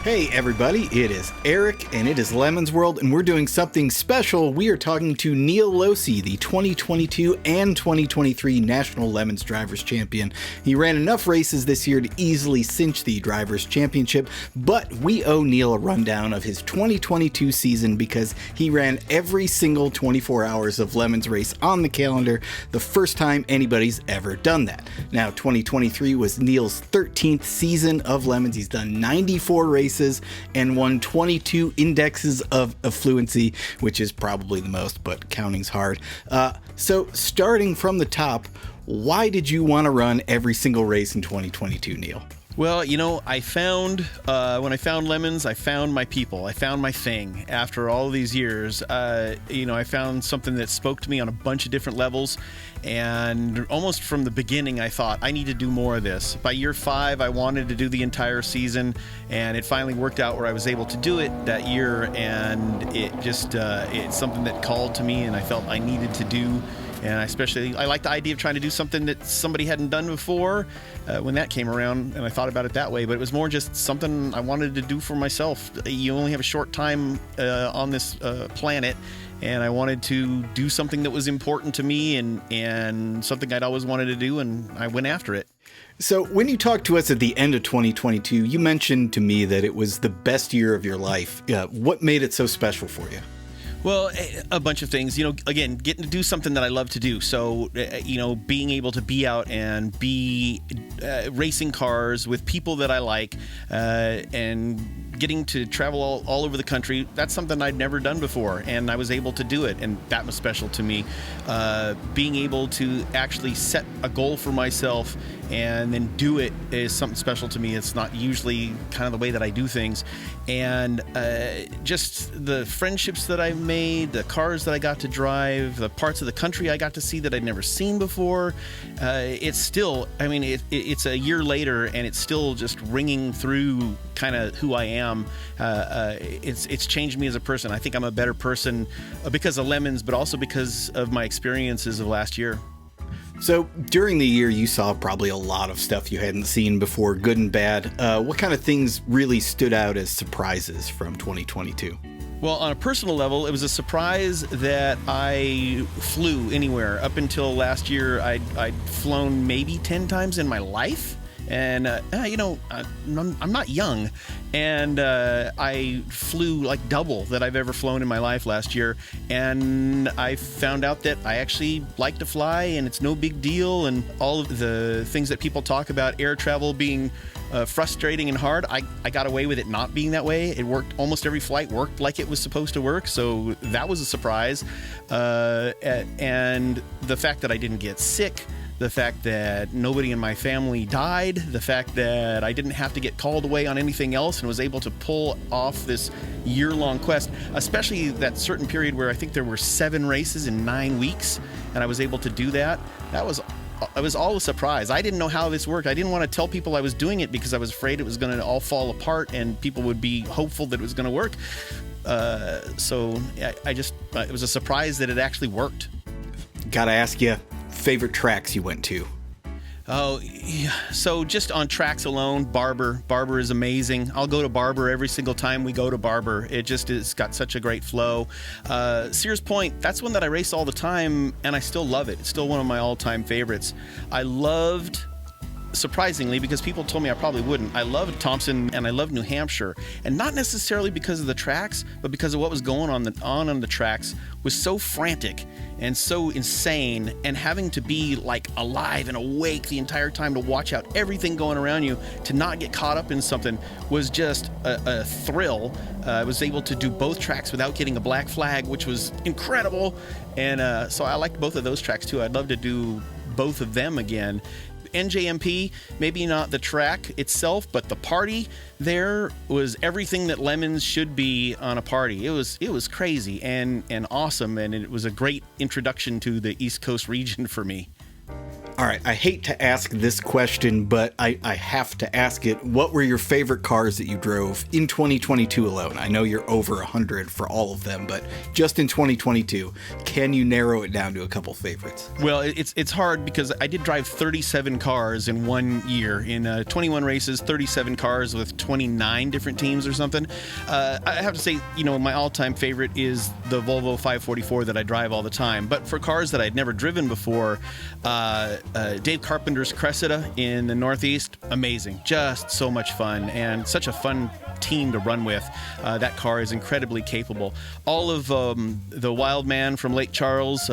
Hey everybody, it is Eric and it is Lemon's World, and we're doing something special. We are talking to Neal Losey, the 2022 and 2023 National Lemons Drivers Champion. He ran enough races this year to easily cinch the Drivers Championship, but we owe Neal a rundown of his 2022 season because he ran every single 24 hours of Lemons race on the calendar, the first time anybody's ever done that. Now, 2023 was Neal's 13th season of Lemons. He's done 94 races and won 22 indexes of affluency, which is probably the most, but counting's hard. So starting from the top, why did you want to run every single race in 2022, Neal? Well, you know, I found, when I found Lemons, I found my people. I found my thing. After all these years, I found something that spoke to me on a bunch of different levels. And almost from the beginning, I thought, I need to do more of this. By year 5, I wanted to do the entire season, and it finally worked out where I was able to do it that year. And it just, it's something that called to me, and I felt I needed to do. And I like the idea of trying to do something that somebody hadn't done before when that came around, and I thought about it that way. But it was more just something I wanted to do for myself. You only have a short time on this planet, and I wanted to do something that was important to me and something I'd always wanted to do, and I went after it. So when you talked to us at the end of 2022, you mentioned to me that it was the best year of your life. What made it so special for you? Well, a bunch of things. Again, getting to do something that I love to do. So, being able to be out and be racing cars with people that I like, and getting to travel all over the country, that's something I'd never done before, and I was able to do it, and that was special to me. Being able to actually set a goal for myself and then do it is something special to me. It's not usually kind of the way that I do things. And just the friendships that I made, the cars that I got to drive, the parts of the country I got to see that I'd never seen before. It's still, it's a year later, and it's still just ringing through kind of who I am. It's changed me as a person. I think I'm a better person because of Lemons, but also because of my experiences of last year. So during the year, you saw probably a lot of stuff you hadn't seen before, good and bad. What kind of things really stood out as surprises from 2022? Well, on a personal level, it was a surprise that I flew anywhere. Up until last year, I'd flown maybe 10 times in my life. And, I'm not young, and I flew like double that I've ever flown in my life last year, and I found out that I actually like to fly, and it's no big deal, and all of the things that people talk about air travel being frustrating and hard, I got away with it not being that way. It worked. Almost every flight worked like it was supposed to work, so that was a surprise. And the fact that I didn't get sick, the fact that nobody in my family died, the fact that I didn't have to get called away on anything else and was able to pull off this year-long quest, especially that certain period where I think there were 7 races in 9 weeks, and I was able to do that. It was all a surprise. I didn't know how this worked. I didn't want to tell people I was doing it because I was afraid it was going to all fall apart and people would be hopeful that it was going to work. So it was a surprise that it actually worked. Gotta ask you, favorite tracks you went to? Oh, yeah. So just on tracks alone, Barber is amazing. I'll go to Barber every single time we go to Barber. It's got such a great flow. Sears Point, that's one that I race all the time, and I still love it. It's still one of my all-time favorites. I loved, surprisingly, because people told me I probably wouldn't, I loved Thompson and I loved New Hampshire, and not necessarily because of the tracks, but because of what was going on the tracks was so frantic and so insane, and having to be like alive and awake the entire time to watch out everything going around you, to not get caught up in something was just a thrill. I was able to do both tracks without getting a black flag, which was incredible, and so I liked both of those tracks too. I'd love to do both of them again. NJMP, maybe not the track itself, but the party there was everything that Lemons should be on a party. It was crazy and awesome, and it was a great introduction to the East Coast region for me. All right, I hate to ask this question, but I have to ask it. What were your favorite cars that you drove in 2022 alone? I know you're over 100 for all of them, but just in 2022, can you narrow it down to a couple favorites? Well, it's hard because I did drive 37 cars in 1 year. In 21 races, 37 cars with 29 different teams or something. I have to say, my all-time favorite is the Volvo 544 that I drive all the time. But for cars that I'd never driven before, Dave Carpenter's Cressida in the Northeast, amazing. Just so much fun and such a fun team to run with. That car is incredibly capable. All of the Wildman from Lake Charles,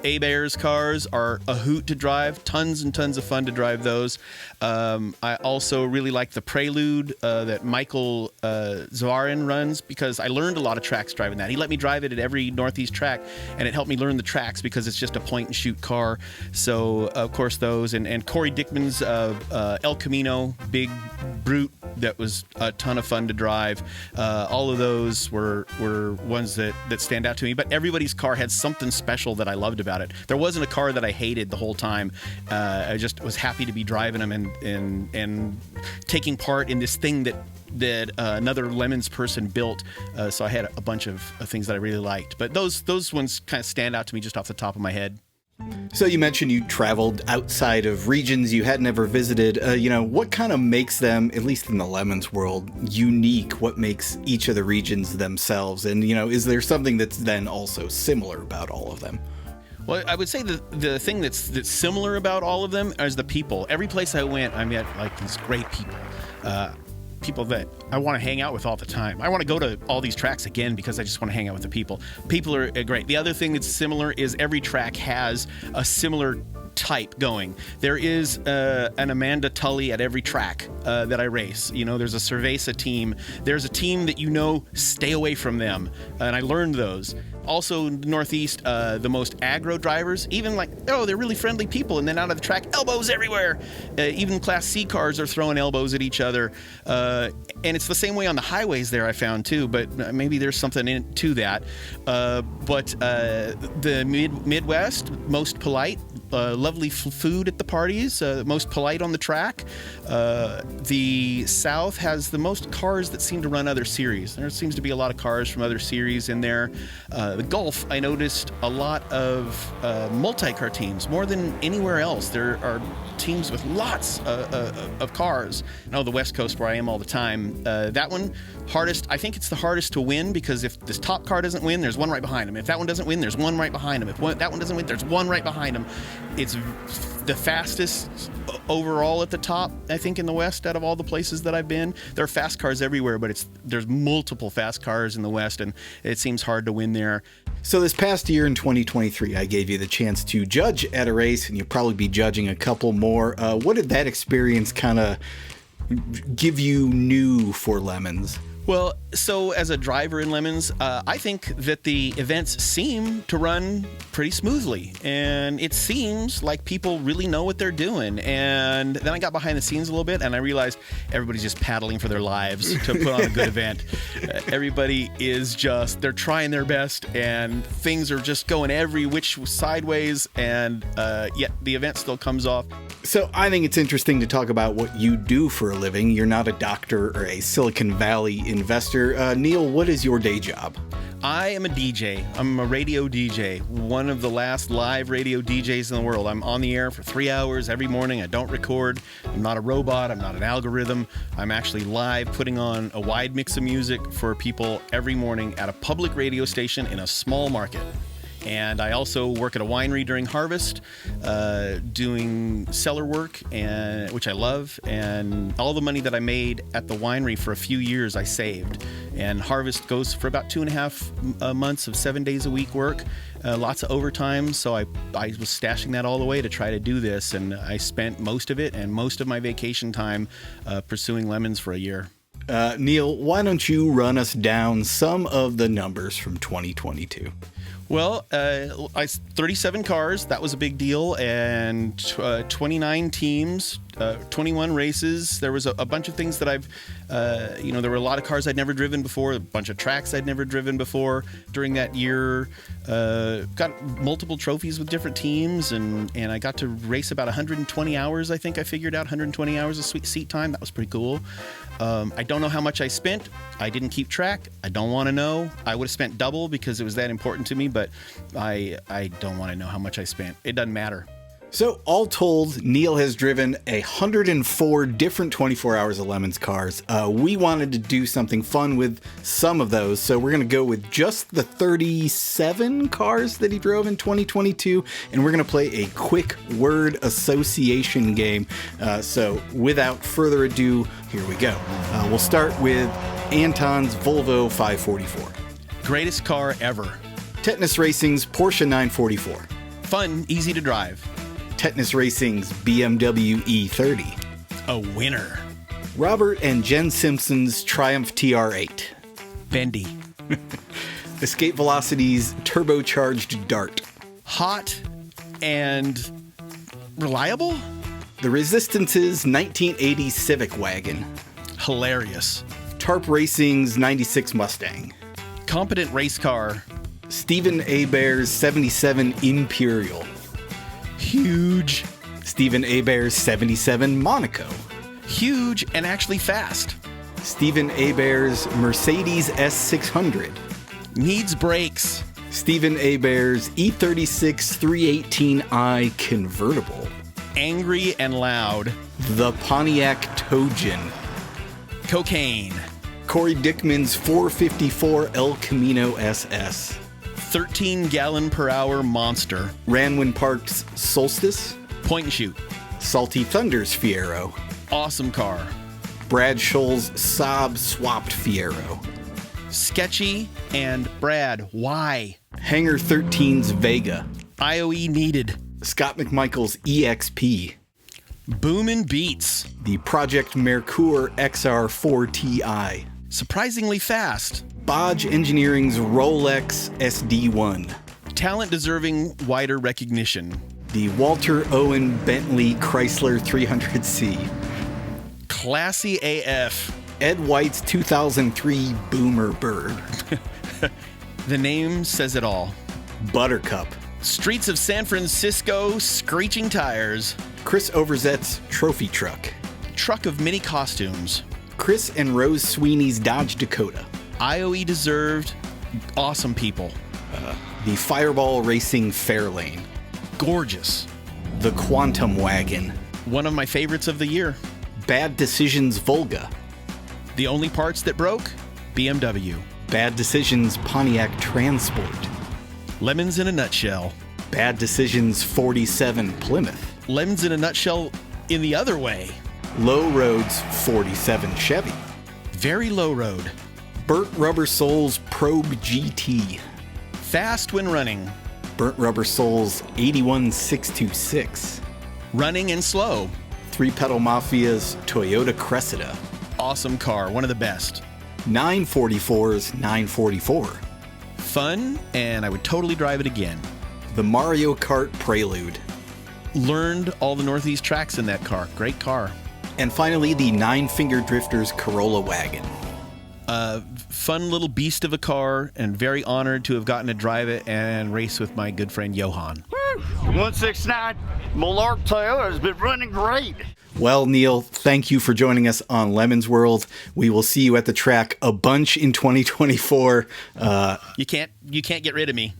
Hebert's cars are a hoot to drive. Tons and tons of fun to drive those. I also really like the Prelude that Michael Zarin runs because I learned a lot of tracks driving that. He let me drive it at every Northeast track, and it helped me learn the tracks because it's just a point-and-shoot car. So, of course, those. And Corey Dickman's El Camino, big brute that was a ton of fun to drive. All of those were ones that stand out to me. But everybody's car had something special that I loved about it. There wasn't a car that I hated the whole time. I just was happy to be driving them and taking part in this thing that another Lemons person built. So I had a bunch of things that I really liked. But those ones kind of stand out to me just off the top of my head. So you mentioned you traveled outside of regions you had never visited. What kind of makes them, at least in the Lemons world, unique? What makes each of the regions themselves? And, is there something that's then also similar about all of them? Well, I would say the thing that's similar about all of them is the people. Every place I went, I met these great people. People that I want to hang out with all the time. I want to go to all these tracks again because I just want to hang out with the people. People are great. The other thing that's similar is every track has a similar type going. There is an Amanda Tully at every track that I race. There's a Cerveza team. There's a team that stay away from them. And I learned those. Also, Northeast, the most aggro drivers, even they're really friendly people, and then out of the track, elbows everywhere. Even Class C cars are throwing elbows at each other. And it's the same way on the highways there, I found, too, but maybe there's something to that. But the Midwest, most polite, lovely food at the parties, most polite on the track. The South has the most cars that seem to run other series. There seems to be a lot of cars from other series in there. The Gulf, I noticed a lot of multi-car teams, more than anywhere else. There are teams with lots of cars. The West Coast, where I am all the time, that one, hardest. I think it's the hardest to win because if this top car doesn't win, there's one right behind him. If that one doesn't win, there's one right behind him. If that one doesn't win, there's one right behind him. It's the fastest overall at the top, I think, in the West out of all the places that I've been. There are fast cars everywhere, but there's multiple fast cars in the West, and it seems hard to win there. So this past year in 2023, I gave you the chance to judge at a race, and you'll probably be judging a couple more. What did that experience kind of give you new for Lemons? Well, so as a driver in Lemons, I think that the events seem to run pretty smoothly, and it seems like people really know what they're doing. And then I got behind the scenes a little bit, and I realized everybody's just paddling for their lives to put on a good event. Everybody is they're trying their best, and things are just going every which sideways, and yet the event still comes off. So I think it's interesting to talk about what you do for a living. You're not a doctor or a Silicon Valley investor. Neal, what is your day job? I am a DJ. I'm a radio DJ, one of the last live radio DJs in the world. I'm on the air for 3 hours every morning. I don't record. I'm not a robot. I'm not an algorithm. I'm actually live putting on a wide mix of music for people every morning at a public radio station in a small market. And I also work at a winery during harvest, doing cellar work, which I love. And all the money that I made at the winery for a few years, I saved. And harvest goes for about 2.5 months of 7 days a week work, lots of overtime. So I was stashing that all the way to try to do this. And I spent most of it and most of my vacation time pursuing Lemons for a year. Neal, why don't you run us down some of the numbers from 2022? Well, 37 cars, that was a big deal, and 29 teams, 21 races. There was a bunch of things that there were a lot of cars I'd never driven before, a bunch of tracks I'd never driven before during that year. Got multiple trophies with different teams, and I got to race about 120 hours, I think I figured out, 120 hours of sweet seat time. That was pretty cool. I don't know how much I spent. I didn't keep track. I don't want to know. I would have spent double because it was that important to me, but I don't want to know how much I spent. It doesn't matter. So all told, Neal has driven 104 different 24 Hours of Lemons cars. We wanted to do something fun with some of those, so we're going to go with just the 37 cars that he drove in 2022, and we're going to play a quick word association game. So without further ado, here we go. We'll start with Anton's Volvo 544. Greatest car ever. Tetanus Racing's Porsche 944. Fun, easy to drive. Tetanus Racing's BMW E30. A winner. Robert and Jen Simpson's Triumph TR8. Bendy. Escape Velocity's turbocharged Dart. Hot and reliable? The Resistance's 1980 Civic Wagon. Hilarious. Tarp Racing's 96 Mustang. Competent race car. Stephen Hebert's 77 Imperial. Huge. Stephen Hebert's 77 Monaco. Huge and actually fast. Stephen Hebert's Mercedes S600. Needs brakes. Stephen Hebert's E36 318i convertible. Angry and loud. The Pontiac Togen. Cocaine. Corey Dickman's 454 El Camino SS. 13-gallon-per-hour monster. Ranwin Park's Solstice. Point and shoot. Salty Thunder's Fiero. Awesome car. Brad Scholl's Saab swapped Fiero. Sketchy and Brad, why? Hangar 13's Vega. IOE needed. Scott McMichael's EXP. Boomin' beats. The Project Mercure XR4 Ti. Surprisingly fast. Bodge Engineering's Rolex SD1. Talent deserving wider recognition. The Walter Owen Bentley Chrysler 300C. Classy AF. Ed White's 2003 Boomer Bird. The name says it all. Buttercup. Streets of San Francisco, screeching tires. Chris Overzet's Trophy Truck. Truck of many costumes. Chris and Rose Sweeney's Dodge Dakota. IOE deserved. Awesome people. The Fireball Racing Fairlane. Gorgeous. The Quantum Wagon. One of my favorites of the year. Bad Decisions Volga. The only parts that broke? BMW. Bad Decisions Pontiac Transport. Lemons in a nutshell. Bad Decisions 47 Plymouth. Lemons in a nutshell in the other way. Low Roads 47 Chevy. Very low road. Burnt Rubber Soul's Probe GT. Fast when running. Burnt Rubber Soul's 81626. Running and slow. Three Pedal Mafia's Toyota Cressida. Awesome car, one of the best. 944's 944. Fun, and I would totally drive it again. The Mario Kart Prelude. Learned all the Northeast tracks in that car. Great car. And finally, the Nine Finger Drifters Corolla Wagon. Fun little beast of a car, and very honored to have gotten to drive it and race with my good friend Johan. 169 Mallark Toyota has been running great. Well, Neal, thank you for joining us on Lemons World. We will see you at the track a bunch in 2024. You can't get rid of me.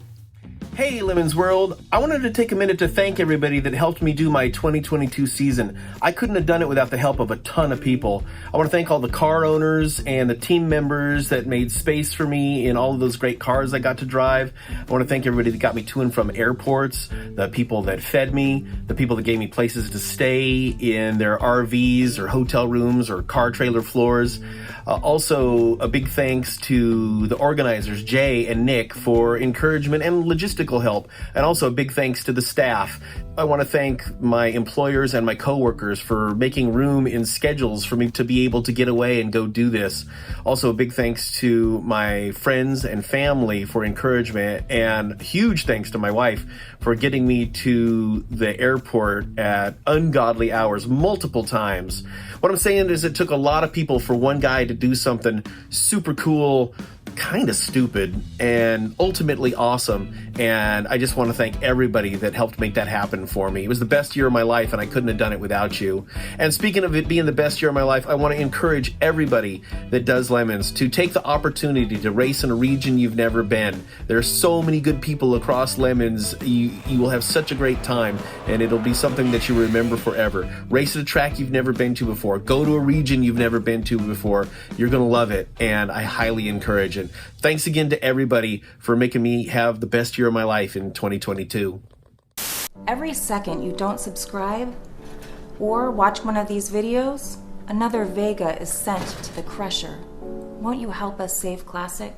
Hey, Lemons World. I wanted to take a minute to thank everybody that helped me do my 2022 season. I couldn't have done it without the help of a ton of people. I want to thank all the car owners and the team members that made space for me in all of those great cars I got to drive. I want to thank everybody that got me to and from airports, the people that fed me, the people that gave me places to stay in their RVs or hotel rooms or car trailer floors. Also, a big thanks to the organizers, Jay and Nick, for encouragement and logistical logistical help, and also a big thanks to the staff. I want to thank my employers and my coworkers for making room in schedules for me to be able to get away and go do this. Also, a big thanks to my friends and family for encouragement, and huge thanks to my wife for getting me to the airport at ungodly hours multiple times. What I'm saying is it took a lot of people for one guy to do something super cool, kind of stupid, and ultimately awesome. And I just want to thank everybody that helped make that happen for me. It was the best year of my life, and I couldn't have done it without you. And speaking of it being the best year of my life, I want to encourage everybody that does Lemons to take the opportunity to race in a region you've never been. There are so many good people across Lemons. You will have such a great time, and it'll be something that you remember forever. Race at a track you've never been to before. Go to a region you've never been to before. You're going to love it, and I highly encourage it. Thanks again to everybody for making me have the best year of my life in 2022. Every second you don't subscribe or watch one of these videos, another Vega is sent to the crusher. Won't you help us save Classic?